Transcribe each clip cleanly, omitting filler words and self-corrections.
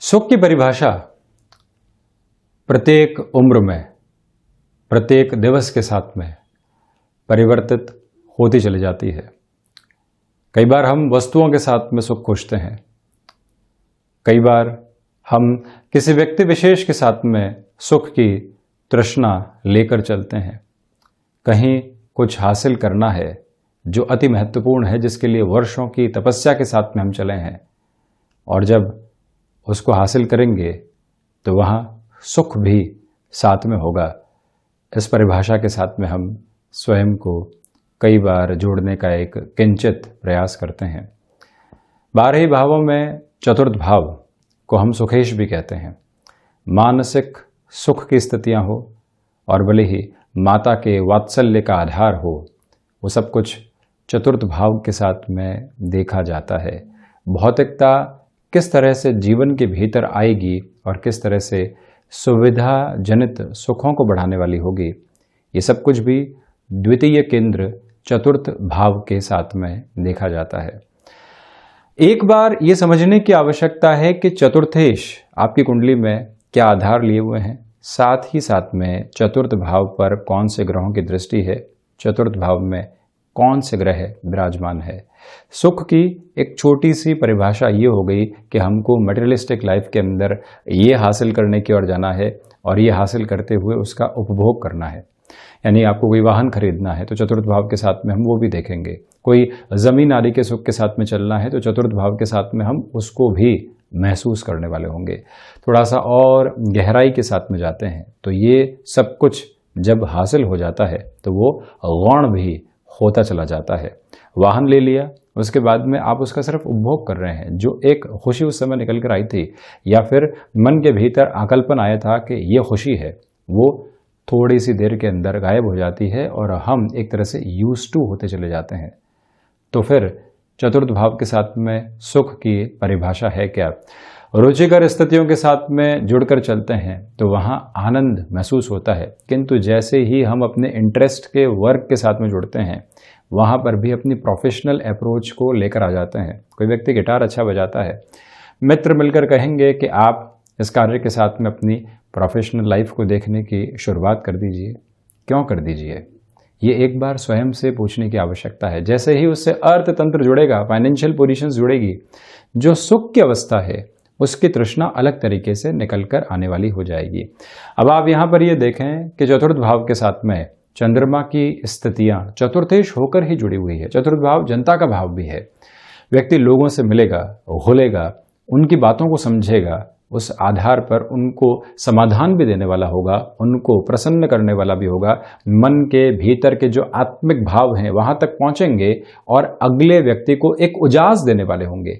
सुख की परिभाषा प्रत्येक उम्र में, प्रत्येक दिवस के साथ में परिवर्तित होती चली जाती है। कई बार हम वस्तुओं के साथ में सुख खोजते हैं, कई बार हम किसी व्यक्ति विशेष के साथ में सुख की तृष्णा लेकर चलते हैं। कहीं कुछ हासिल करना है जो अति महत्वपूर्ण है, जिसके लिए वर्षों की तपस्या के साथ में हम चले हैं, और जब उसको हासिल करेंगे तो वहाँ सुख भी साथ में होगा। इस परिभाषा के साथ में हम स्वयं को कई बार जोड़ने का एक किंचित प्रयास करते हैं। 12 भावों में चतुर्थ भाव को हम सुखेश भी कहते हैं। मानसिक सुख की स्थितियां हो और भले ही माता के वात्सल्य का आधार हो, वो सब कुछ चतुर्थ भाव के साथ में देखा जाता है। भौतिकता किस तरह से जीवन के भीतर आएगी और किस तरह से सुविधा जनित सुखों को बढ़ाने वाली होगी, ये सब कुछ भी द्वितीय केंद्र चतुर्थ भाव के साथ में देखा जाता है। एक बार ये समझने की आवश्यकता है कि चतुर्थेश आपकी कुंडली में क्या आधार लिए हुए हैं, साथ ही साथ में चतुर्थ भाव पर कौन से ग्रहों की दृष्टि है, चतुर्थ भाव में कौन से ग्रह विराजमान है। सुख की एक छोटी सी परिभाषा ये हो गई कि हमको मटेरियलिस्टिक लाइफ के अंदर ये हासिल करने की ओर जाना है और ये हासिल करते हुए उसका उपभोग करना है। यानी आपको कोई वाहन खरीदना है तो चतुर्थ भाव के साथ में हम वो भी देखेंगे। कोई जमीन आदि के सुख के साथ में चलना है तो चतुर्थ भाव के साथ में हम उसको भी महसूस करने वाले होंगे। थोड़ा सा और गहराई के साथ में जाते हैं तो ये सब कुछ जब हासिल हो जाता है तो वो गौण भी होता चला जाता है। वाहन ले लिया, उसके बाद में आप उसका सिर्फ उपभोग कर रहे हैं। जो एक खुशी उस समय निकल कर आई थी या फिर मन के भीतर आकल्पन आया था कि ये खुशी है, वो थोड़ी सी देर के अंदर गायब हो जाती है और हम एक तरह से यूज्ड टू होते चले जाते हैं। तो फिर चतुर्थ भाव के साथ में सुख की परिभाषा है क्या? रुचिकर स्थितियों के साथ में जुड़कर चलते हैं तो वहाँ आनंद महसूस होता है, किंतु जैसे ही हम अपने इंटरेस्ट के वर्क के साथ में जुड़ते हैं वहाँ पर भी अपनी प्रोफेशनल अप्रोच को लेकर आ जाते हैं। कोई व्यक्ति गिटार अच्छा बजाता है, मित्र मिलकर कहेंगे कि आप इस कार्य के साथ में अपनी प्रोफेशनल लाइफ को देखने की शुरुआत कर दीजिए। क्यों कर दीजिए? ये एक बार स्वयं से पूछने की आवश्यकता है। जैसे ही उससे अर्थतंत्र जुड़ेगा, फाइनेंशियल पोजीशंस जुड़ेगी, जो सुख की अवस्था है उसकी तृष्णा अलग तरीके से निकलकर आने वाली हो जाएगी। अब आप यहाँ पर ये देखें कि चतुर्थ भाव के साथ में चंद्रमा की स्थितियाँ चतुर्थेश होकर ही जुड़ी हुई है। चतुर्थ भाव जनता का भाव भी है। व्यक्ति लोगों से मिलेगा, घुलेगा, उनकी बातों को समझेगा, उस आधार पर उनको समाधान भी देने वाला होगा, उनको प्रसन्न करने वाला भी होगा। मन के भीतर के जो आत्मिक भाव हैं वहाँ तक पहुँचेंगे और अगले व्यक्ति को एक उजास देने वाले होंगे।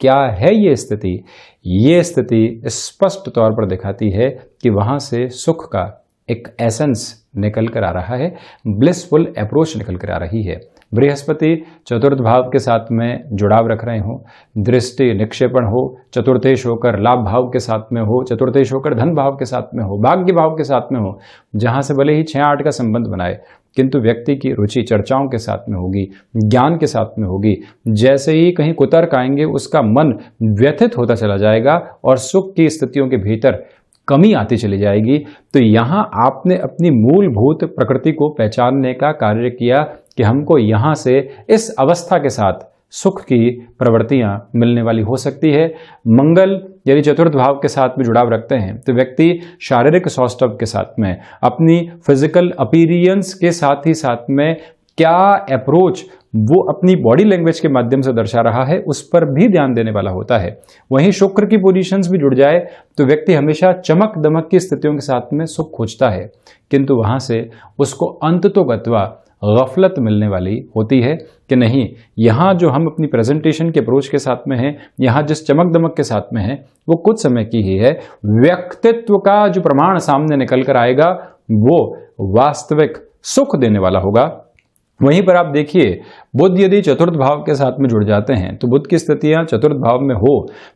क्या है ये स्थिति? ये स्थिति स्पष्ट तौर पर दिखाती है कि वहाँ से सुख का एक एसेंस निकल कर आ रहा है, ब्लिसफुल अप्रोच निकल कर आ रही है। बृहस्पति चतुर्थ भाव के साथ में जुड़ाव रख रहे हो, दृष्टि निक्षेपण हो, चतुर्थेश होकर लाभ भाव के साथ में हो, चतुर्थेश होकर धन भाव के साथ में हो, भाग्य भाव के साथ में हो, जहाँ से भले ही 6-8 का संबंध बनाए, किंतु व्यक्ति की रुचि चर्चाओं के साथ में होगी, ज्ञान के साथ में होगी। जैसे ही कहीं कुतर्क आएंगे उसका मन व्यथित होता चला जाएगा और सुख की स्थितियों के भीतर कमी आती चली जाएगी। तो यहाँ आपने अपनी मूलभूत प्रकृति को पहचानने का कार्य किया कि हमको यहाँ से इस अवस्था के साथ सुख की प्रवृत्तियाँ मिलने वाली हो सकती है। मंगल यदि चतुर्थ भाव के साथ में जुड़ाव रखते हैं तो व्यक्ति शारीरिक सौष्ठव के साथ में, अपनी फिजिकल अपीरियंस के साथ ही साथ में क्या अप्रोच वो अपनी बॉडी लैंग्वेज के माध्यम से दर्शा रहा है उस पर भी ध्यान देने वाला होता है। वहीं शुक्र की पोजीशंस भी जुड़ जाए तो व्यक्ति हमेशा चमक दमक की स्थितियों के साथ में सुख खोजता है, किंतु वहां से उसको अंततोगत्वा गफलत मिलने वाली होती है कि नहीं, यहाँ जो हम अपनी प्रेजेंटेशन के अप्रोच के साथ में हैं, यहाँ जिस चमक दमक के साथ में है वो कुछ समय की ही है। व्यक्तित्व का जो प्रमाण सामने निकल कर आएगा वो वास्तविक सुख देने वाला होगा। वहीं पर आप देखिए, बुध यदि चतुर्थ भाव के साथ में जुड़ जाते हैं तो बुध की स्थितियां चतुर्थ भाव में हो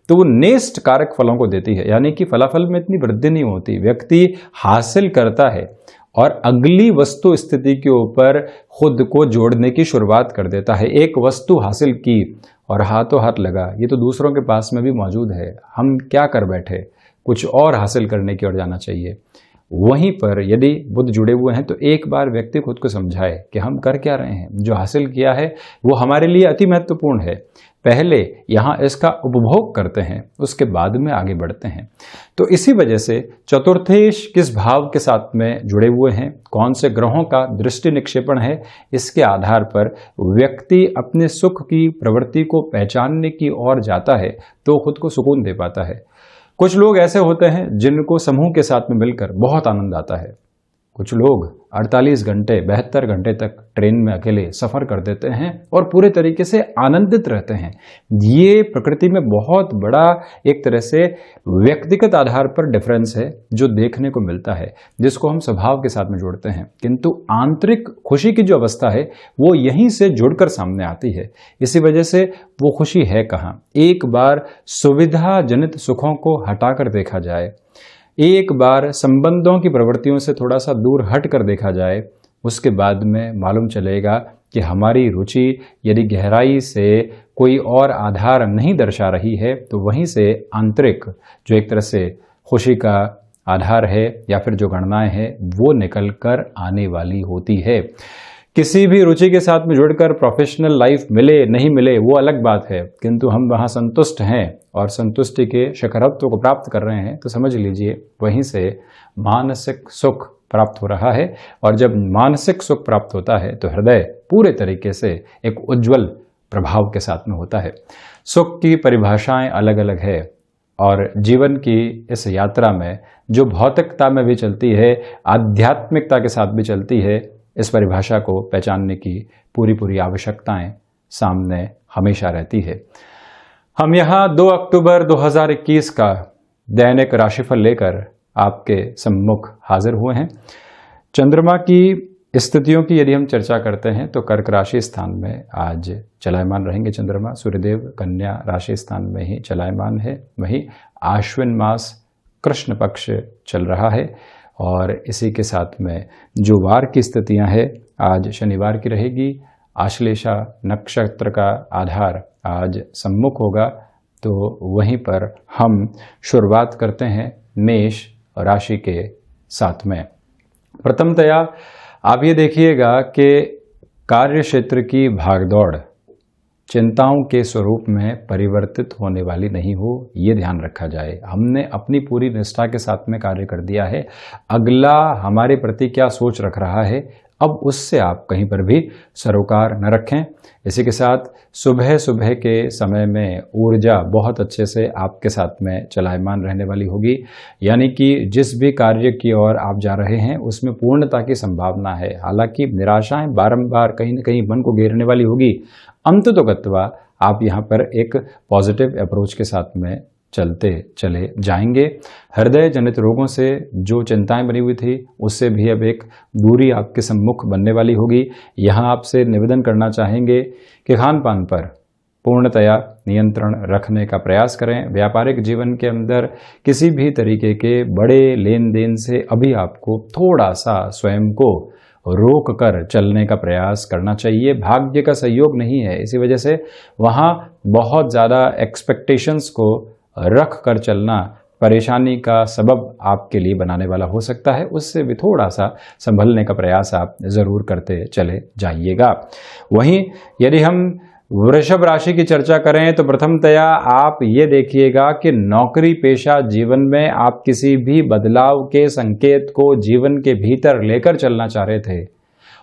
तो वो नेस्ट कारक फलों को देती है, यानी कि फलाफल में इतनी वृद्धि नहीं होती। व्यक्ति हासिल करता है और अगली वस्तु स्थिति के ऊपर खुद को जोड़ने की शुरुआत कर देता है। एक वस्तु हासिल की और हाथों हाथ लगा, ये तो दूसरों के पास में भी मौजूद है, हम क्या कर बैठे, कुछ और हासिल करने की ओर जाना चाहिए। वहीं पर यदि बुद्ध जुड़े हुए हैं तो एक बार व्यक्ति खुद को समझाए कि हम कर क्या रहे हैं, जो हासिल किया है वो हमारे लिए अति महत्वपूर्ण है, पहले यहाँ इसका उपभोग करते हैं, उसके बाद में आगे बढ़ते हैं। तो इसी वजह से चतुर्थेश किस भाव के साथ में जुड़े हुए हैं, कौन से ग्रहों का दृष्टि निक्षेपण है, इसके आधार पर व्यक्ति अपने सुख की प्रवृत्ति को पहचानने की ओर जाता है तो खुद को सुकून दे पाता है। कुछ लोग ऐसे होते हैं जिनको समूह के साथ में मिलकर बहुत आनंद आता है। कुछ लोग 48 घंटे 72 घंटे तक ट्रेन में अकेले सफर कर देते हैं और पूरे तरीके से आनंदित रहते हैं। ये प्रकृति में बहुत बड़ा एक तरह से व्यक्तिगत आधार पर डिफरेंस है जो देखने को मिलता है, जिसको हम स्वभाव के साथ में जोड़ते हैं, किंतु आंतरिक खुशी की जो अवस्था है वो यहीं से जुड़कर सामने आती है। इसी वजह से वो खुशी है कहाँ, एक बार सुविधा जनित सुखों को हटाकर देखा जाए, एक बार संबंधों की प्रवृत्तियों से थोड़ा सा दूर हट कर देखा जाए, उसके बाद में मालूम चलेगा कि हमारी रुचि यदि गहराई से कोई और आधार नहीं दर्शा रही है तो वहीं से आंतरिक जो एक तरह से खुशी का आधार है या फिर जो गणनाएं हैं वो निकल कर आने वाली होती है। किसी भी रुचि के साथ में जुड़कर प्रोफेशनल लाइफ मिले नहीं मिले वो अलग बात है, किंतु हम वहाँ संतुष्ट हैं और संतुष्टि के शिखरत्व को प्राप्त कर रहे हैं तो समझ लीजिए वहीं से मानसिक सुख प्राप्त हो रहा है। और जब मानसिक सुख प्राप्त होता है तो हृदय पूरे तरीके से एक उज्जवल प्रभाव के साथ में होता है। सुख की परिभाषाएं अलग अलग है और जीवन की इस यात्रा में जो भौतिकता में भी चलती है, आध्यात्मिकता के साथ भी चलती है, इस परिभाषा को पहचानने की पूरी आवश्यकताएं सामने हमेशा रहती है। हम यहाँ 2 अक्टूबर 2021 का दैनिक राशिफल लेकर आपके सम्मुख हाजिर हुए हैं। चंद्रमा की स्थितियों की यदि हम चर्चा करते हैं तो कर्क राशि स्थान में आज चलायमान रहेंगे चंद्रमा, सूर्यदेव कन्या राशि स्थान में ही चलायमान है। वहीं आश्विन मास कृष्ण पक्ष चल रहा है और इसी के साथ में जो वार की स्थितियां हैं आज शनिवार की रहेगी। आश्लेषा नक्षत्र का आधार आज सम्मुख होगा, तो वहीं पर हम शुरुआत करते हैं मेष राशि के साथ में। प्रथमतया आप ये देखिएगा कि कार्य क्षेत्र की भागदौड़ चिंताओं के स्वरूप में परिवर्तित होने वाली नहीं हो, ये ध्यान रखा जाए। हमने अपनी पूरी निष्ठा के साथ में कार्य कर दिया है, अगला हमारे प्रति क्या सोच रख रहा है अब उससे आप कहीं पर भी सरोकार न रखें। इसी के साथ सुबह सुबह के समय में ऊर्जा बहुत अच्छे से आपके साथ में चलायमान रहने वाली होगी, यानी कि जिस भी कार्य की ओर आप जा रहे हैं उसमें पूर्णता की संभावना है। हालांकि निराशाएं बारंबार कहीं न कहीं मन को घेरने वाली होगी, अंततोगत्वा आप यहाँ पर एक पॉजिटिव अप्रोच के साथ में चलते चले जाएंगे। हृदय जनित रोगों से जो चिंताएं बनी हुई थी उससे भी अब एक दूरी आपके सम्मुख बनने वाली होगी। यहाँ आपसे निवेदन करना चाहेंगे कि खान पान पर पूर्णतया नियंत्रण रखने का प्रयास करें। व्यापारिक जीवन के अंदर किसी भी तरीके के बड़े लेन देन से अभी आपको थोड़ा सा स्वयं को रोक कर चलने का प्रयास करना चाहिए। भाग्य का सहयोग नहीं है, इसी वजह से वहाँ बहुत ज़्यादा एक्सपेक्टेशंस को रख कर चलना परेशानी का सबब आपके लिए बनाने वाला हो सकता है। उससे भी थोड़ा सा संभलने का प्रयास आप ज़रूर करते चले जाइएगा। वहीं यदि हम वृषभ राशि की चर्चा करें तो प्रथमतया आप ये देखिएगा कि नौकरी पेशा जीवन में आप किसी भी बदलाव के संकेत को जीवन के भीतर लेकर चलना चाह रहे थे,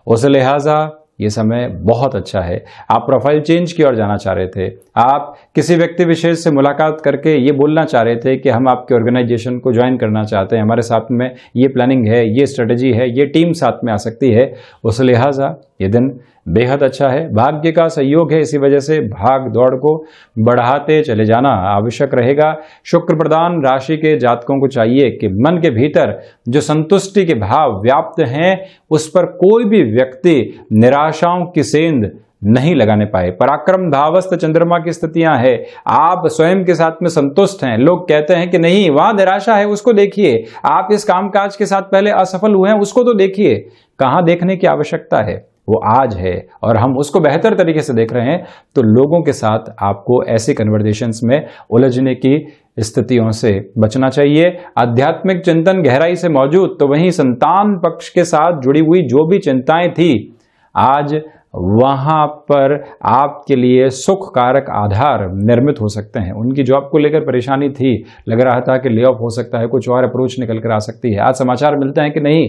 उस लिहाजा ये समय बहुत अच्छा है। आप प्रोफाइल चेंज की ओर जाना चाह रहे थे, आप किसी व्यक्ति विशेष से मुलाकात करके ये बोलना चाह रहे थे कि हम आपके ऑर्गेनाइजेशन को ज्वाइन करना चाहते हैं, हमारे साथ में ये प्लानिंग है, ये स्ट्रेटजी है, ये टीम साथ में आ सकती है, उस लिहाजा ये दिन बेहद अच्छा है। भाग्य का सहयोग है, इसी वजह से भाग दौड़ को बढ़ाते चले जाना आवश्यक रहेगा। शुक्र प्रधान राशि के जातकों को चाहिए कि मन के भीतर जो संतुष्टि के भाव व्याप्त हैं उस पर कोई भी व्यक्ति निराशाओं की सेंध नहीं लगाने पाए। पराक्रम भावस्थ चंद्रमा की स्थितियां है, आप स्वयं के साथ में संतुष्ट हैं। लोग कहते हैं कि नहीं वहां निराशा है, उसको देखिए, आप इस कामकाज के साथ पहले असफल हुए हैं, उसको तो देखिए। कहां देखने की आवश्यकता है? वो आज है और हम उसको बेहतर तरीके से देख रहे हैं, तो लोगों के साथ आपको ऐसी कन्वर्सेशंस में उलझने की स्थितियों से बचना चाहिए। आध्यात्मिक चिंतन गहराई से मौजूद, तो वहीं संतान पक्ष के साथ जुड़ी हुई जो भी चिंताएं थी, आज वहां पर आपके लिए सुख कारक आधार निर्मित हो सकते हैं। उनकी जॉब को लेकर परेशानी थी, लग रहा था कि ले ऑफ हो सकता है, कुछ और अप्रोच निकल कर आ सकती है, आज समाचार मिलते हैं कि नहीं,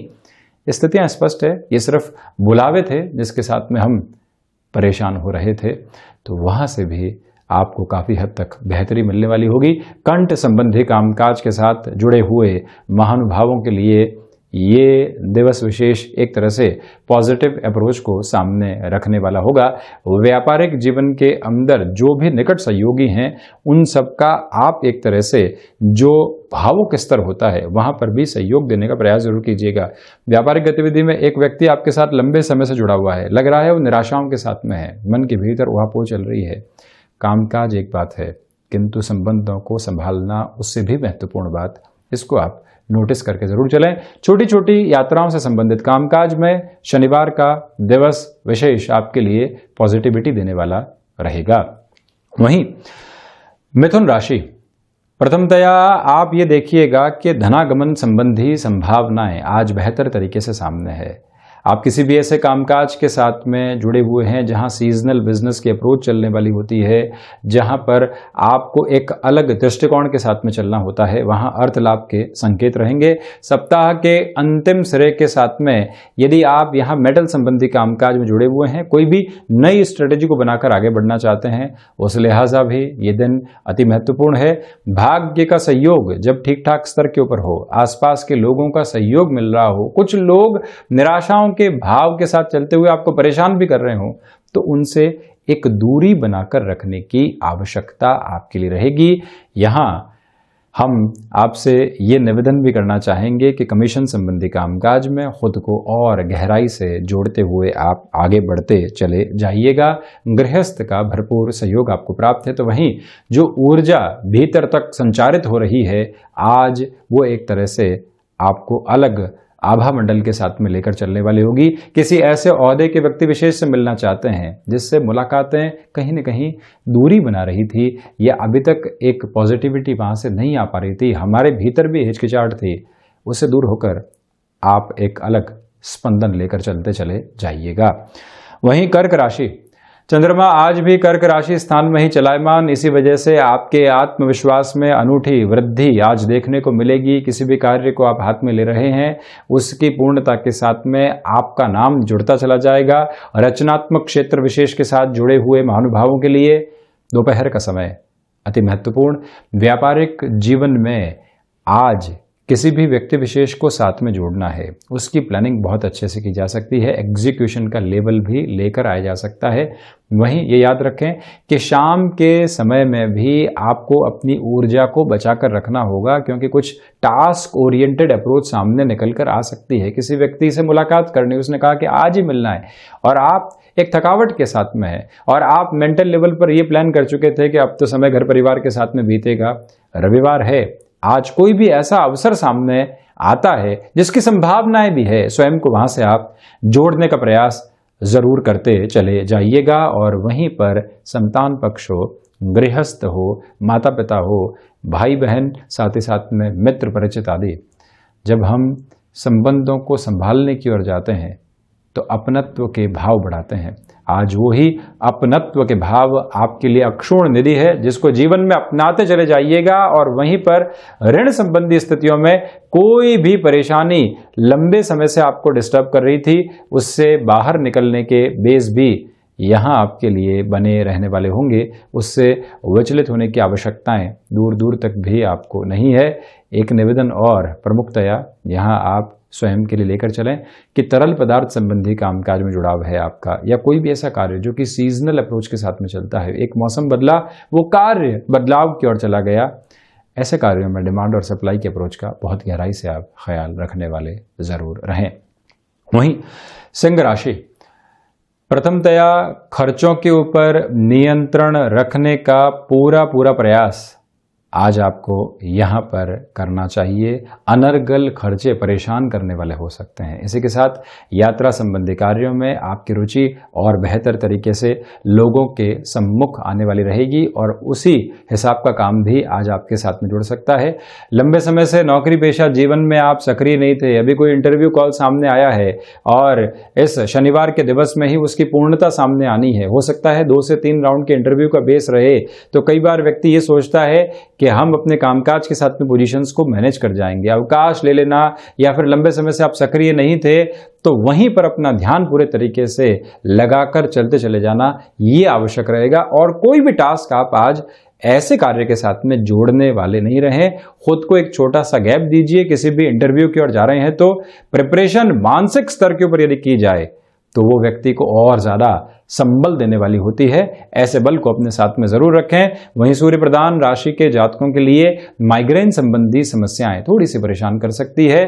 स्थितियां स्पष्ट है, ये सिर्फ बुलावे थे जिसके साथ में हम परेशान हो रहे थे। तो वहां से भी आपको काफी हद तक बेहतरी मिलने वाली होगी। कंठ संबंधी कामकाज के साथ जुड़े हुए महानुभावों के लिए ये दिवस विशेष एक तरह से पॉजिटिव अप्रोच को सामने रखने वाला होगा। व्यापारिक जीवन के अंदर जो भी निकट सहयोगी हैं, उन सबका आप एक तरह से जो भावुक स्तर होता है वहां पर भी सहयोग देने का प्रयास जरूर कीजिएगा। व्यापारिक गतिविधि में एक व्यक्ति आपके साथ लंबे समय से जुड़ा हुआ है, लग रहा है वो निराशाओं के साथ में है, मन के भीतर उहापोह चल रही है। कामकाज एक बात है, किंतु संबंधों को संभालना उससे भी महत्वपूर्ण बात, इसको आप नोटिस करके जरूर चलें। छोटी छोटी यात्राओं से संबंधित कामकाज में शनिवार का दिवस विशेष आपके लिए पॉजिटिविटी देने वाला रहेगा। वहीं मिथुन राशि, प्रथमतया आप ये देखिएगा कि धनागमन संबंधी संभावनाएं आज बेहतर तरीके से सामने है। आप किसी भी ऐसे कामकाज के साथ में जुड़े हुए हैं जहां सीजनल बिजनेस की अप्रोच चलने वाली होती है, जहां पर आपको एक अलग दृष्टिकोण के साथ में चलना होता है, वहां अर्थ लाभ के संकेत रहेंगे। सप्ताह के अंतिम सिरे के साथ में यदि आप यहां मेटल संबंधी कामकाज में जुड़े हुए हैं, कोई भी नई स्ट्रेटेजी को बनाकर आगे बढ़ना चाहते हैं, उस लिहाजा भी ये दिन अति महत्वपूर्ण है। भाग्य का सहयोग जब ठीक ठाक स्तर के ऊपर हो, आसपास के लोगों का सहयोग मिल रहा हो, कुछ लोग निराशाओं के भाव के साथ चलते हुए आपको परेशान भी कर रहे हो, तो उनसे एक दूरी बनाकर रखने की आवश्यकता आपके लिए रहेगी। यहां हम आपसे ये निवेदन भी करना चाहेंगे कि कमीशन संबंधी कामकाज में खुद को और गहराई से जोड़ते हुए आप आगे बढ़ते चले जाइएगा। गृहस्थ का भरपूर सहयोग आपको प्राप्त है, तो वहीं जो ऊर्जा भीतर तक संचारित हो रही है, आज वो एक तरह से आपको अलग आभा मंडल के साथ में लेकर चलने वाली होगी। किसी ऐसे ओहदे के व्यक्ति विशेष से मिलना चाहते हैं जिससे मुलाकातें कहीं न कहीं दूरी बना रही थी, या अभी तक एक पॉजिटिविटी वहां से नहीं आ पा रही थी, हमारे भीतर भी हिचकिचाहट थी, उससे दूर होकर आप एक अलग स्पंदन लेकर चलते चले जाइएगा। वहीं कर्क राशि, चंद्रमा आज भी कर्क राशि स्थान में ही चलायमान, इसी वजह से आपके आत्मविश्वास में अनूठी वृद्धि आज देखने को मिलेगी। किसी भी कार्य को आप हाथ में ले रहे हैं, उसकी पूर्णता के साथ में आपका नाम जुड़ता चला जाएगा। रचनात्मक क्षेत्र विशेष के साथ जुड़े हुए महानुभावों के लिए दोपहर का समय अति महत्वपूर्ण। व्यापारिक जीवन में आज किसी भी व्यक्ति विशेष को साथ में जोड़ना है, उसकी प्लानिंग बहुत अच्छे से की जा सकती है, एग्जीक्यूशन का लेवल भी लेकर आया जा सकता है। वहीं ये याद रखें कि शाम के समय में भी आपको अपनी ऊर्जा को बचाकर रखना होगा, क्योंकि कुछ टास्क ओरिएंटेड अप्रोच सामने निकल कर आ सकती है। किसी व्यक्ति से मुलाकात करनी, उसने कहा कि आज ही मिलना है, और आप एक थकावट के साथ में है, और आप मेंटल लेवल पर यह प्लान कर चुके थे कि अब तो समय घर परिवार के साथ में बीतेगा। रविवार है, आज कोई भी ऐसा अवसर सामने आता है जिसकी संभावनाएं भी है, स्वयं को वहां से आप जोड़ने का प्रयास जरूर करते चले जाइएगा। और वहीं पर संतान पक्ष हो, गृहस्थ हो, माता पिता हो, भाई बहन, साथ ही साथ में मित्र परिचित आदि, जब हम संबंधों को संभालने की ओर जाते हैं तो अपनत्व के भाव बढ़ाते हैं। आज वो ही अपनत्व के भाव आपके लिए अक्षुण्ण निधि है, जिसको जीवन में अपनाते चले जाइएगा। और वहीं पर ऋण संबंधी स्थितियों में कोई भी परेशानी लंबे समय से आपको डिस्टर्ब कर रही थी, उससे बाहर निकलने के बेस भी यहाँ आपके लिए बने रहने वाले होंगे। उससे विचलित होने की आवश्यकताएं दूर दूर तक भी आपको नहीं है। एक निवेदन और प्रमुखतया यहाँ आप स्वयं के लिए लेकर चलें कि तरल पदार्थ संबंधी कामकाज में जुड़ाव है आपका, या कोई भी ऐसा कार्य जो कि सीजनल अप्रोच के साथ में चलता है, एक मौसम बदला, वो कार्य बदलाव की ओर चला गया, ऐसे कार्यों में डिमांड और सप्लाई के अप्रोच का बहुत गहराई से आप ख्याल रखने वाले जरूर रहें। वहीं सिंह राशि, प्रथमतया खर्चों के ऊपर नियंत्रण रखने का पूरा प्रयास आज आपको यहाँ पर करना चाहिए। अनर्गल खर्चे परेशान करने वाले हो सकते हैं। इसी के साथ यात्रा संबंधी कार्यों में आपकी रुचि और बेहतर तरीके से लोगों के सम्मुख आने वाली रहेगी और उसी हिसाब का काम भी आज आपके साथ में जुड़ सकता है। लंबे समय से नौकरी पेशा जीवन में आप सक्रिय नहीं थे, अभी कोई इंटरव्यू कॉल सामने आया है और इस शनिवार के दिवस में ही उसकी पूर्णता सामने आनी है। हो सकता है 2 से 3 राउंड के इंटरव्यू का बेस रहे। तो कई बार व्यक्ति ये सोचता है कि हम अपने कामकाज के साथ में पोजीशंस को मैनेज कर जाएंगे। अवकाश ले लेना या फिर लंबे समय से आप सक्रिय नहीं थे तो वहीं पर अपना ध्यान पूरे तरीके से लगाकर चलते चले जाना ये आवश्यक रहेगा। और कोई भी टास्क आप आज ऐसे कार्य के साथ में जोड़ने वाले नहीं रहे। खुद को एक छोटा सा गैप दीजिए। किसी भी इंटरव्यू की ओर जा रहे हैं तो प्रिपरेशन मानसिक स्तर के ऊपर यदि की जाए तो वो व्यक्ति को और ज्यादा संबल देने वाली होती है। ऐसे बल को अपने साथ में जरूर रखें। वहीं सूर्य प्रधान राशि के जातकों के लिए माइग्रेन संबंधी समस्याएं थोड़ी सी परेशान कर सकती है।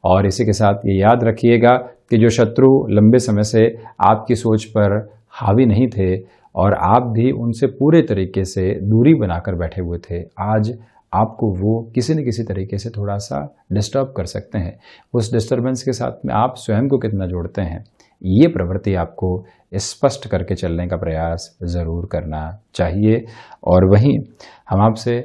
और इसी के साथ ये याद रखिएगा कि जो शत्रु लंबे समय से आपकी सोच पर हावी नहीं थे और आप भी उनसे पूरे तरीके से दूरी बनाकर बैठे हुए थे, आज आपको वो किसी न किसी तरीके से थोड़ा सा डिस्टर्ब कर सकते हैं। उस डिस्टर्बेंस के साथ में आप स्वयं को कितना जोड़ते हैं, ये प्रवृत्ति आपको स्पष्ट करके चलने का प्रयास ज़रूर करना चाहिए। और वहीं हम आपसे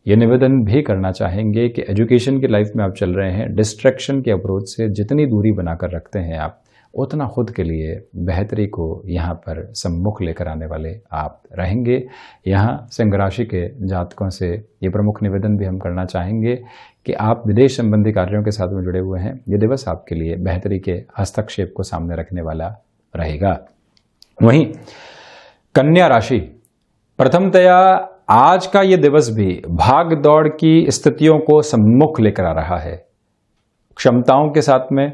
ये निवेदन भी करना चाहेंगे कि एजुकेशन की लाइफ में आप चल रहे हैं, डिस्ट्रैक्शन के अप्रोच से जितनी दूरी बनाकर रखते हैं आप, उतना खुद के लिए बेहतरी को यहाँ पर सम्मुख लेकर आने वाले आप रहेंगे। यहाँ सिंह राशि के जातकों से ये प्रमुख निवेदन भी हम करना चाहेंगे कि आप विदेश संबंधी कार्यों के साथ में जुड़े हुए हैं। ये दिवस आपके लिए बेहतरी के हस्तक्षेप को सामने रखने वाला रहेगा। वहीं कन्या राशि, प्रथमतया आज का ये दिवस भी भाग दौड़ की स्थितियों को सम्मुख लेकर आ रहा है। क्षमताओं के साथ में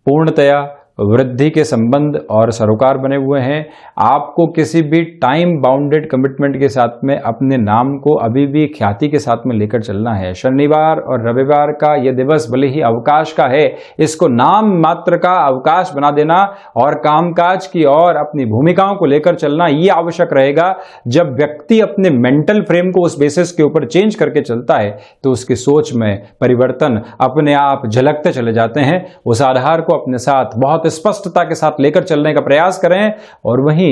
पूर्णतया वृद्धि के संबंध और सरोकार बने हुए हैं। आपको किसी भी टाइम बाउंडेड कमिटमेंट के साथ में अपने नाम को अभी भी ख्याति के साथ में लेकर चलना है। शनिवार और रविवार का यह दिवस भले ही अवकाश का है, इसको नाम मात्र का अवकाश बना देना और कामकाज की और अपनी भूमिकाओं को लेकर चलना ये आवश्यक रहेगा। जब व्यक्ति अपने मेंटल फ्रेम को उस बेसिस के ऊपर चेंज करके चलता है तो उसकी सोच में परिवर्तन अपने आप झलकते चले जाते हैं। उस आधार को अपने साथ बहुत स्पष्टता के साथ लेकर चलने का प्रयास करें। और वहीं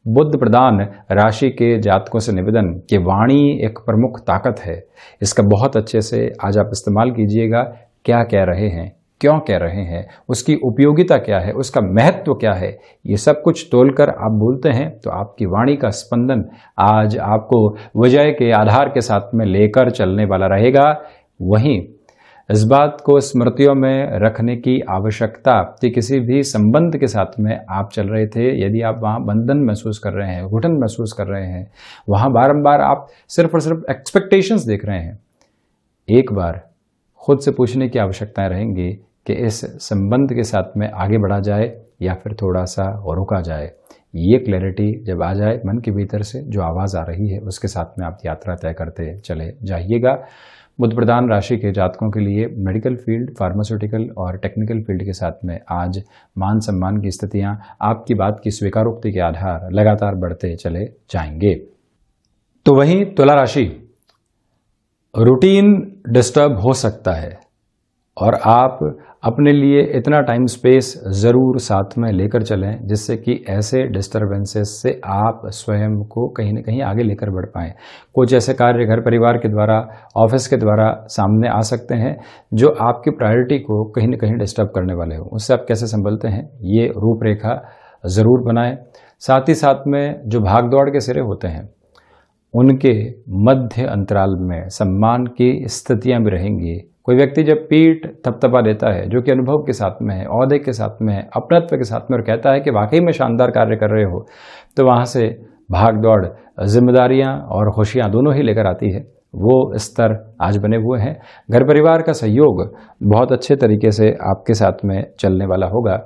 बुध प्रधान राशि के जातकों से निवेदन कि वाणी एक प्रमुख ताकत है, इसका बहुत अच्छे से आज आप इस्तेमाल कीजिएगा। क्या कह रहे हैं, क्यों कह रहे हैं, उसकी उपयोगिता क्या है, उसका महत्व क्या है, ये सब कुछ तोलकर आप बोलते हैं तो आपकी वाणी का स्पंदन आज आपको विजय के आधार के साथ में लेकर चलने वाला रहेगा। वहीं इस बात को स्मृतियों में रखने की आवश्यकता कि किसी भी संबंध के साथ में आप चल रहे थे, यदि आप वहाँ बंधन महसूस कर रहे हैं, घुटन महसूस कर रहे हैं, वहाँ बारंबार आप सिर्फ और सिर्फ एक्सपेक्टेशंस देख रहे हैं, एक बार खुद से पूछने की आवश्यकताएं रहेंगी कि इस संबंध के साथ में आगे बढ़ा जाए या फिर थोड़ा सा रुका जाए। ये क्लैरिटी जब आ जाए मन के भीतर से, जो आवाज़ आ रही है उसके साथ में आप यात्रा तय करते चले जाइएगा। बुध प्रधान राशि के जातकों के लिए मेडिकल फील्ड, फार्मास्यूटिकल और टेक्निकल फील्ड के साथ में आज मान सम्मान की स्थितियां आपकी बात की स्वीकारोक्ति के आधार लगातार बढ़ते चले जाएंगे। तो वहीं तुला राशि, रूटीन डिस्टर्ब हो सकता है और आप अपने लिए इतना टाइम स्पेस ज़रूर साथ में लेकर चलें जिससे कि ऐसे डिस्टर्बेंसेस से आप स्वयं को कहीं ना कहीं आगे लेकर बढ़ पाएँ। कुछ ऐसे कार्य घर परिवार के द्वारा, ऑफिस के द्वारा सामने आ सकते हैं जो आपकी प्रायोरिटी को कहीं ना कहीं डिस्टर्ब करने वाले हो। उससे आप कैसे संभलते हैं, ये रूपरेखा ज़रूर बनाएं। साथ ही साथ में जो भाग दौड़ के सिरे होते हैं उनके मध्य अंतराल में सम्मान की स्थितियां भी रहेंगी। कोई व्यक्ति जब पीठ थपथपा देता है, जो कि अनुभव के साथ में है, औहदे के साथ में है, अपनत्व के साथ में, और कहता है कि वाकई में शानदार कार्य कर रहे हो, तो वहाँ से भाग दौड़, जिम्मेदारियाँ और खुशियाँ दोनों ही लेकर आती है। वो स्तर आज बने हुए हैं। घर परिवार का सहयोग बहुत अच्छे तरीके से आपके साथ में चलने वाला होगा।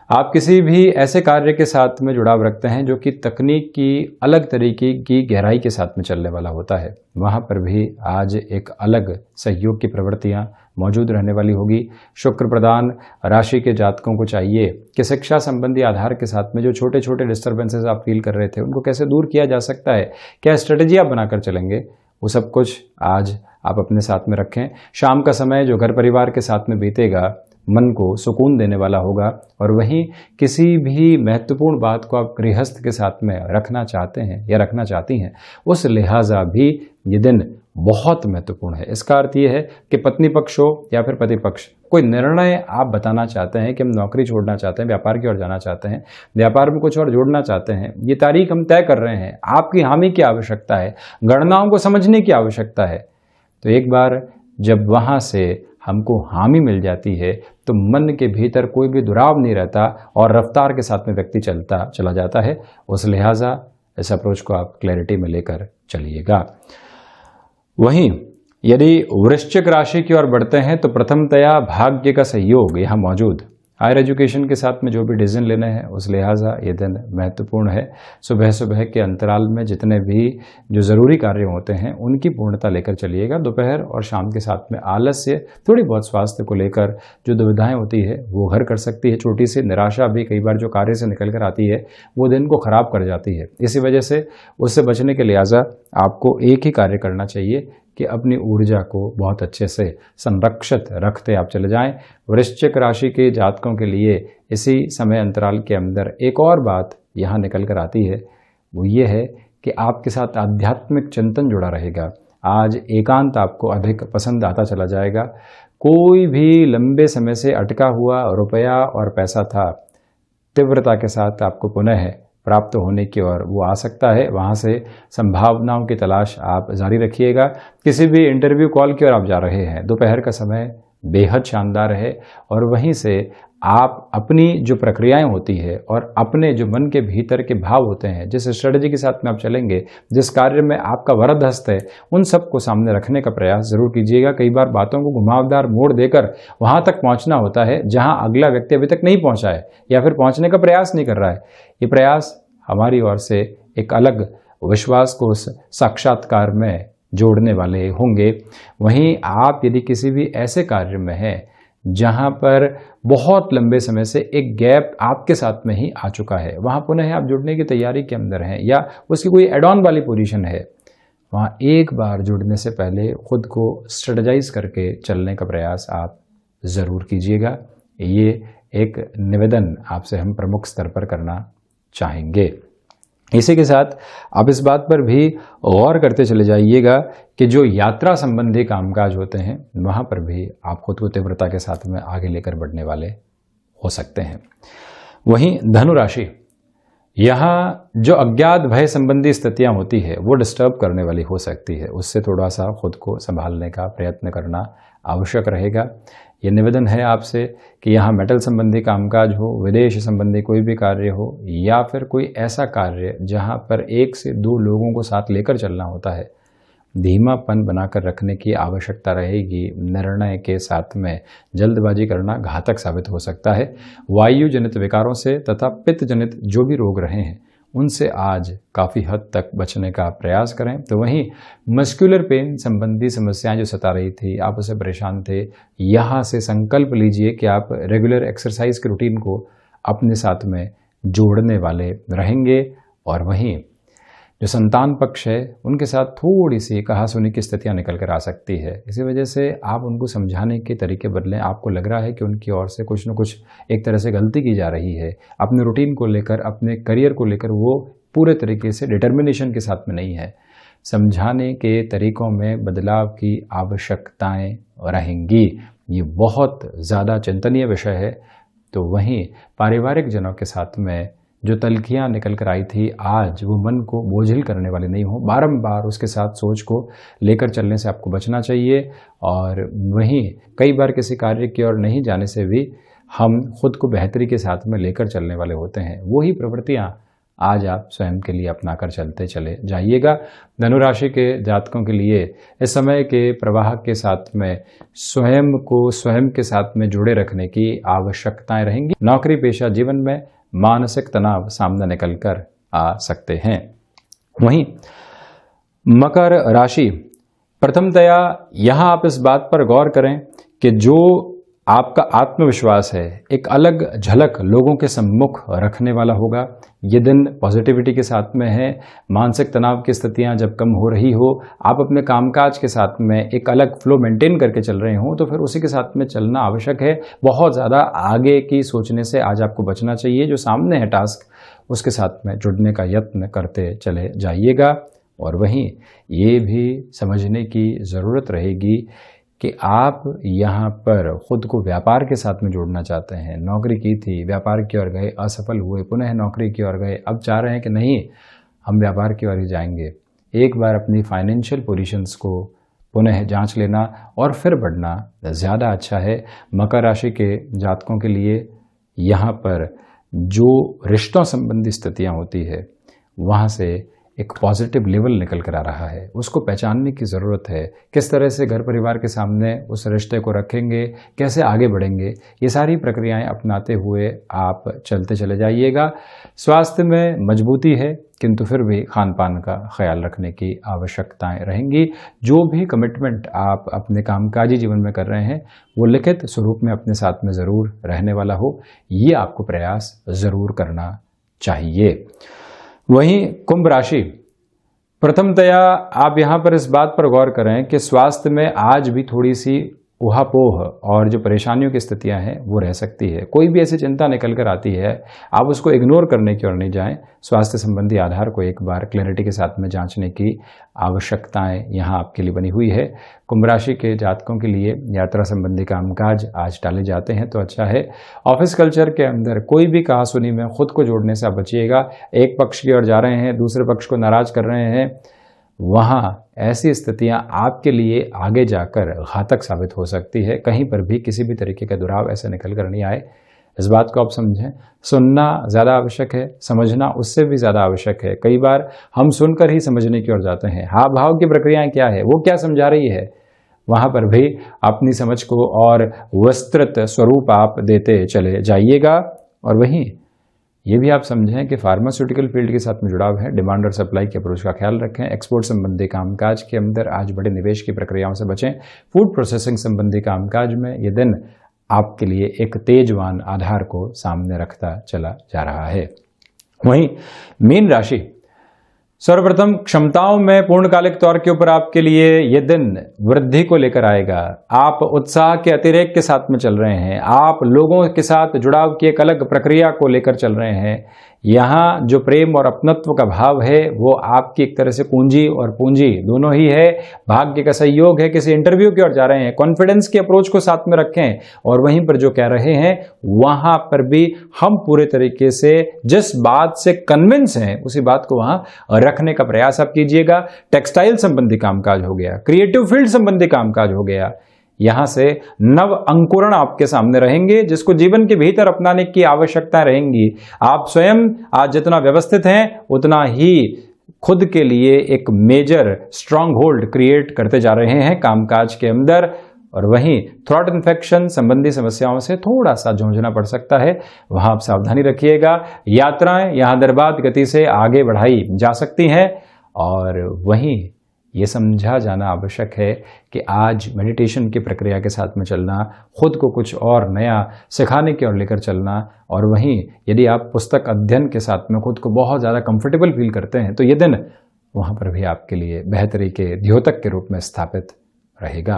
आप किसी भी ऐसे कार्य के साथ में जुड़ाव रखते हैं जो कि तकनीक की अलग तरीके की गहराई के साथ में चलने वाला होता है, वहाँ पर भी आज एक अलग सहयोग की प्रवृत्तियाँ मौजूद रहने वाली होगी। शुक्र प्रधान राशि के जातकों को चाहिए कि शिक्षा संबंधी आधार के साथ में जो छोटे छोटे डिस्टर्बेंसेस आप फील कर रहे थे उनको कैसे दूर किया जा सकता है, क्या स्ट्रेटेजी आप बनाकर चलेंगे, वो सब कुछ आज आप अपने साथ में रखें। शाम का समय जो घर परिवार के साथ में बीतेगा मन को सुकून देने वाला होगा, और वहीं किसी भी महत्वपूर्ण बात को आप गृहस्थ के साथ में रखना चाहते हैं या रखना चाहती हैं, उस लिहाजा भी ये दिन बहुत महत्वपूर्ण है। इसका अर्थ ये है कि पत्नी पक्ष हो या फिर पति पक्ष, कोई निर्णय आप बताना चाहते हैं कि हम नौकरी छोड़ना चाहते हैं, व्यापार की ओर जाना चाहते हैं, व्यापार में कुछ और जोड़ना चाहते हैं, ये तारीख हम तय कर रहे हैं, आपकी हामी की आवश्यकता है, गणनाओं को समझने की आवश्यकता है। तो एक बार जब वहाँ से हमको हामी मिल जाती है तो मन के भीतर कोई भी दुराव नहीं रहता और रफ्तार के साथ में व्यक्ति चला जाता है। उस लिहाजा इस अप्रोच को आप क्लैरिटी में लेकर चलिएगा। वहीं यदि वृश्चिक राशि की ओर बढ़ते हैं तो प्रथमतया भाग्य का सहयोग यहाँ मौजूद। हायर एजुकेशन के साथ में जो भी डिसीजन लेने हैं उस लिहाजा ये दिन महत्वपूर्ण है। सुबह सुबह के अंतराल में जितने भी जो ज़रूरी कार्य होते हैं उनकी पूर्णता लेकर चलिएगा। दोपहर और शाम के साथ में आलस्य, थोड़ी बहुत स्वास्थ्य को लेकर जो दुविधाएं होती है वो घर कर सकती है। छोटी सी निराशा भी कई बार जो कार्य से निकल कर आती है वो दिन को ख़राब कर जाती है। इसी वजह से उससे बचने के लिहाजा आपको एक ही कार्य करना चाहिए कि अपनी ऊर्जा को बहुत अच्छे से संरक्षित रखते आप चले जाएं। वृश्चिक राशि के जातकों के लिए इसी समय अंतराल के अंदर एक और बात यहाँ निकल कर आती है, वो ये है कि आपके साथ आध्यात्मिक चिंतन जुड़ा रहेगा। आज एकांत आपको अधिक पसंद आता चला जाएगा। कोई भी लंबे समय से अटका हुआ रुपया और पैसा था, तीव्रता के साथ आपको पुनः प्राप्त होने की ओर वो आ सकता है। वहाँ से संभावनाओं की तलाश आप जारी रखिएगा। किसी भी इंटरव्यू कॉल की ओर आप जा रहे हैं, दोपहर का समय बेहद शानदार है, और वहीं से आप अपनी जो प्रक्रियाएं होती है और अपने जो मन के भीतर के भाव होते हैं, जिस स्ट्रेटजी के साथ में आप चलेंगे, जिस कार्य में आपका वरद हस्त है, उन सब को सामने रखने का प्रयास जरूर कीजिएगा। कई बार बातों को घुमावदार मोड़ देकर वहां तक पहुंचना होता है जहां अगला व्यक्ति अभी तक नहीं पहुंचा है या फिर पहुंचने का प्रयास नहीं कर रहा है। ये प्रयास हमारी ओर से एक अलग विश्वास को साक्षात्कार में जोड़ने वाले होंगे। वहीं आप यदि किसी भी ऐसे कार्य में हैं जहां पर बहुत लंबे समय से एक गैप आपके साथ में ही आ चुका है, वहां पुनः आप जुड़ने की तैयारी के अंदर हैं या उसकी कोई एड ऑन वाली पोजीशन है, वहां एक बार जुड़ने से पहले खुद को स्ट्रेटजाइज करके चलने का प्रयास आप ज़रूर कीजिएगा। ये एक निवेदन आपसे हम प्रमुख स्तर पर करना चाहेंगे। इसी के साथ आप इस बात पर भी गौर करते चले जाइएगा कि जो यात्रा संबंधी कामकाज होते हैं वहाँ पर भी आप खुद को तीव्रता के साथ में आगे लेकर बढ़ने वाले हो सकते हैं। वहीं धनु राशि, यहाँ जो अज्ञात भय संबंधी स्थितियाँ होती है वो डिस्टर्ब करने वाली हो सकती है, उससे थोड़ा सा खुद को संभालने का प्रयत्न करना आवश्यक रहेगा। ये निवेदन है आपसे कि यहाँ मेटल संबंधी कामकाज हो, विदेश संबंधी कोई भी कार्य हो, या फिर कोई ऐसा कार्य जहाँ पर 1 से 2 लोगों को साथ लेकर चलना होता है, धीमापन बनाकर रखने की आवश्यकता रहेगी। निर्णय के साथ में जल्दबाजी करना घातक साबित हो सकता है। वायु जनित विकारों से तथा पित्त जनित जो भी रोग रहे हैं उनसे आज काफ़ी हद तक बचने का प्रयास करें। तो वहीं मस्कुलर पेन संबंधी समस्याएं जो सता रही थी, आप उससे परेशान थे, यहाँ से संकल्प लीजिए कि आप रेगुलर एक्सरसाइज के रूटीन को अपने साथ में जोड़ने वाले रहेंगे। और वहीं जो संतान पक्ष है उनके साथ थोड़ी सी कहासुनी की स्थितियां निकल कर आ सकती है। इसी वजह से आप उनको समझाने के तरीके बदलें। आपको लग रहा है कि उनकी ओर से कुछ न कुछ एक तरह से गलती की जा रही है, अपने रूटीन को लेकर, अपने करियर को लेकर वो पूरे तरीके से डिटर्मिनेशन के साथ में नहीं है। समझाने के तरीकों में बदलाव की आवश्यकताएं रहेंगी। ये बहुत ज़्यादा चिंतनीय विषय है। तो वहीं पारिवारिक जनों के साथ में जो तलखियाँ निकल कर आई थी, आज वो मन को बोझिल करने वाले नहीं हो। बारंबार उसके साथ सोच को लेकर चलने से आपको बचना चाहिए। और वहीं कई बार किसी कार्य की ओर नहीं जाने से भी हम खुद को बेहतरी के साथ में लेकर चलने वाले होते हैं। वही प्रवृत्तियाँ आज आप स्वयं के लिए अपनाकर चलते चले जाइएगा। धनुराशि के जातकों के लिए इस समय के प्रवाह के साथ में स्वयं को स्वयं के साथ में जुड़े रखने की आवश्यकताएं रहेंगी। नौकरी पेशा जीवन में मानसिक तनाव सामने निकल कर आ सकते हैं। वहीं मकर राशि, प्रथमतया यहाँ आप इस बात पर गौर करें कि जो आपका आत्मविश्वास है एक अलग झलक लोगों के सम्मुख रखने वाला होगा। ये दिन पॉजिटिविटी के साथ में है। मानसिक तनाव की स्थितियां जब कम हो रही हो, आप अपने कामकाज के साथ में एक अलग फ्लो मेंटेन करके चल रहे हो, तो फिर उसी के साथ में चलना आवश्यक है। बहुत ज़्यादा आगे की सोचने से आज आपको बचना चाहिए। जो सामने है टास्क, उसके साथ में जुड़ने का यत्न करते चले जाइएगा। और वहीं ये भी समझने की ज़रूरत रहेगी कि आप यहाँ पर खुद को व्यापार के साथ में जोड़ना चाहते हैं। नौकरी की थी, व्यापार की ओर गए, असफल हुए, पुनः नौकरी की ओर गए, अब चाह रहे हैं कि नहीं, हम व्यापार की ओर ही जाएंगे। एक बार अपनी फाइनेंशियल पोजीशंस को पुनः जांच लेना और फिर बढ़ना ज़्यादा अच्छा है। मकर राशि के जातकों के लिए यहाँ पर जो रिश्तों संबंधी स्थितियाँ होती है, वहाँ से एक पॉजिटिव लेवल निकल कर आ रहा है। उसको पहचानने की ज़रूरत है। किस तरह से घर परिवार के सामने उस रिश्ते को रखेंगे, कैसे आगे बढ़ेंगे, ये सारी प्रक्रियाएं अपनाते हुए आप चलते चले जाइएगा। स्वास्थ्य में मजबूती है, किंतु फिर भी खान पान का ख्याल रखने की आवश्यकताएं रहेंगी। जो भी कमिटमेंट आप अपने कामकाजी जीवन में कर रहे हैं, वो लिखित स्वरूप में अपने साथ में ज़रूर रहने वाला हो। ये आपको प्रयास ज़रूर करना चाहिए। वहीं कुंभ राशि, प्रथमतया आप यहाँ पर इस बात पर गौर करें कि स्वास्थ्य में आज भी थोड़ी सी ऊहापोह और जो परेशानियों की स्थितियां हैं वो रह सकती है। कोई भी ऐसी चिंता निकल कर आती है, आप उसको इग्नोर करने की ओर नहीं जाएं। स्वास्थ्य संबंधी आधार को एक बार क्लैरिटी के साथ में जांचने की आवश्यकताएं यहाँ आपके लिए बनी हुई है। कुंभ राशि के जातकों के लिए यात्रा संबंधी कामकाज आज टाले जाते हैं तो अच्छा है। ऑफिस कल्चर के अंदर कोई भी कहासुनी में खुद को जोड़ने से आप बचिएगा। एक पक्ष की ओर जा रहे हैं, दूसरे पक्ष को नाराज कर रहे हैं, वहाँ ऐसी स्थितियां आपके लिए आगे जाकर घातक साबित हो सकती है। कहीं पर भी किसी भी तरीके का दुराव ऐसे निकल कर नहीं आए, इस बात को आप समझें। सुनना ज़्यादा आवश्यक है, समझना उससे भी ज़्यादा आवश्यक है। कई बार हम सुनकर ही समझने की ओर जाते हैं। हाव भाव की प्रक्रियाएं क्या है, वो क्या समझा रही है, वहाँ पर भी अपनी समझ को और विस्तृत स्वरूप आप देते चले जाइएगा। और वहीं ये भी आप समझें कि फार्मास्यूटिकल फील्ड के साथ में जुड़ाव है। डिमांड और सप्लाई के अप्रोच का ख्याल रखें। एक्सपोर्ट संबंधी कामकाज के अंदर आज बड़े निवेश की प्रक्रियाओं से बचें। फूड प्रोसेसिंग संबंधी कामकाज में ये दिन आपके लिए एक तेजवान आधार को सामने रखता चला जा रहा है। वहीं मीन राशि, सर्वप्रथम क्षमताओं में पूर्णकालिक तौर के ऊपर आपके लिए ये दिन वृद्धि को लेकर आएगा। आप उत्साह के अतिरेक के साथ में चल रहे हैं। आप लोगों के साथ जुड़ाव की एक अलग प्रक्रिया को लेकर चल रहे हैं। यहाँ जो प्रेम और अपनत्व का भाव है वो आपकी एक तरह से कुंजी और पूंजी दोनों ही है। भाग्य का सहयोग है। किसी इंटरव्यू की ओर जा रहे हैं, कॉन्फिडेंस की अप्रोच को साथ में रखें। और वहीं पर जो कह रहे हैं वहां पर भी हम पूरे तरीके से जिस बात से कन्विंस हैं उसी बात को वहां रखने का प्रयास आप कीजिएगा। टेक्सटाइल संबंधी कामकाज हो गया, क्रिएटिव फील्ड संबंधी कामकाज हो गया, यहां से नव अंकुरण आपके सामने रहेंगे जिसको जीवन के भीतर अपनाने की आवश्यकता रहेंगी। आप स्वयं आज जितना व्यवस्थित हैं उतना ही खुद के लिए एक मेजर स्ट्रांग होल्ड क्रिएट करते जा रहे हैं कामकाज के अंदर। और वहीं थ्रॉट इन्फेक्शन संबंधी समस्याओं से थोड़ा सा जूझना पड़ सकता है, वहां आप सावधानी रखिएगा। यात्राएं यहां निर्बाध गति से आगे बढ़ाई जा सकती हैं। और वहीं ये समझा जाना आवश्यक है कि आज मेडिटेशन की प्रक्रिया के साथ में चलना, खुद को कुछ और नया सिखाने की ओर लेकर चलना, और वहीं यदि आप पुस्तक अध्ययन के साथ में खुद को बहुत ज़्यादा कंफर्टेबल फील करते हैं तो ये दिन वहाँ पर भी आपके लिए बेहतरी के द्योतक के रूप में स्थापित रहेगा।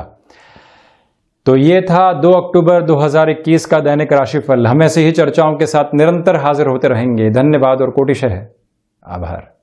तो ये था 2 अक्टूबर 2021 का दैनिक राशिफल। हम ऐसे ही चर्चाओं के साथ निरंतर हाजिर होते रहेंगे। धन्यवाद और कोटिशः आभार।